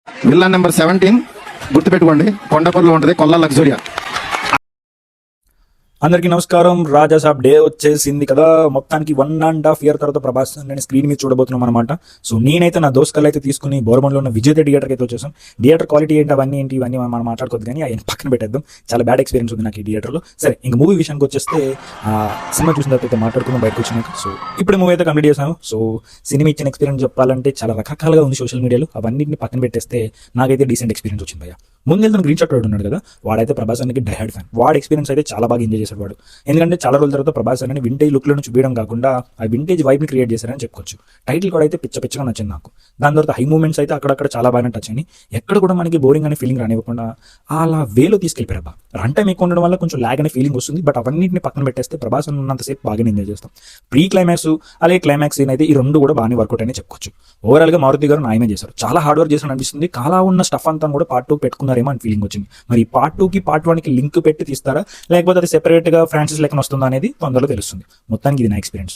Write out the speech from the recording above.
Villa number 17 గుర్తుపెట్టుకోండి, కొండాపూర్లో ఉంటుంది, కొల్లా లగ్జరియా. అందరికీ నమస్కారం. రాజా సాబ్ డే వచ్చేసింది కదా. మొత్తానికి 1.5 year తర్వాత ప్రభాస్ నేను స్క్రీన్ మీద చూడబోతున్నాం అనమాట. సో నేనైతే నా దోస్తులు అయితే తీసుకుని బోర్మన్లో ఉన్న విజేత థియేటర్కి అయితే వచ్చేసాం. థియేటర్ క్వాలిటీ ఏంటి అవన్నీ ఇవన్నీ మనం మాట్లాడుకోవద్దు, కానీ ఆయన పక్కన పెట్టేద్దాం. చాలా బ్యాడ్ ఎక్స్పీరియన్స్ ఉంది నాకు ఈ థియేటర్లో. సరే, ఇంక మూవీ విషయానికి వచ్చేస్తే సినిమా చూసిన తర్వాత అయితే మాట్లాడుకుందాం బయటకు వచ్చినాక. సో ఇప్పుడు మూవీ అయితే కంప్లీట్ చేశాను. సో సినిమా ఇచ్చిన ఎక్స్పీరియన్స్ చెప్పాలంటే చాలా రకరకాలుగా ఉంది సోషల్ మీడియాలో. అవన్నింటిని పక్కన పెట్టేస్తే నాకైతే డీసెంట్ ఎక్స్పీరియన్స్ వచ్చింది భయ్య. ముందు వెళ్తున్న గ్రీన్ షాట్ వాడు ఉన్నాడు కదా, వాడైతే ప్రభాస్ అన్నకి డైహార్డ్ ఫ్యాన్. వాడు ఎక్స్పీరియన్స్ అయితే చాలా బాగా ఎంజాయ్ చేశాడు వాడు. ఎందుకంటే చాలా రోజుల తర్వాత ప్రభాస్ అన్నని వింటేజ్ లుక్లను చూపించడం కాకుండా ఆ వింటేజ్ వైబ్ని క్రియేట్ చేశారని చెప్పుకోవచ్చు. టైటిల్ కూడా అయితే పిచ్చగా నచ్చింది నాకు. దాని తర్వాత హై మూమెంట్స్ అయితే అక్కడక్కడ చాలా బాగా టచ్ అయినాయి. ఎక్కడ కూడా మనకి బోరింగ్ అనే ఫీలింగ్ రానివ్వకుండా అలా వేలో తీసుకెళ్ళిపోయారు. రన్ టైం ఎక్కువ ఉండడం వల్ల కొంచెం ల్యాగ్ అనే ఫీలింగ్ వస్తుంది. బట్ అవన్నింటిని పక్కన పెట్టేస్తే ప్రభాస్ ఉన్నంతసేపు బాగా ఎంజాయ్ చేస్తాం. ప్రీ క్లైమాక్స్ అలాగే క్లైమాక్స్ సీన్ అయితే ఈ రెండు కూడా బాగానే వర్కౌట్ అని చెప్పుకోవచ్చు. ఓవరాల్ గా మారుతి గారు న్యాయమే చేశారు. చాలా హార్డ్ వర్క్ చేసిన అనిపిస్తుంది. కాలా ఉన్న స్టఫ్ అంతా కూడా పార్ట్ 2 పెట్టుకున్నారేమో అని ఫీలింగ్ వచ్చింది. మరి పార్ట్ 2కి పార్ట్ 1కి లింక్ పెట్టి తీస్తారా, లేకపోతే అది సెపరేట్ గా ఫ్రాన్సిస్ లెక్కన వస్తుందా అనేది తొందరలో తెలుస్తుంది. మొత్తానికి ఇది నా ఎక్స్పీరియన్స్.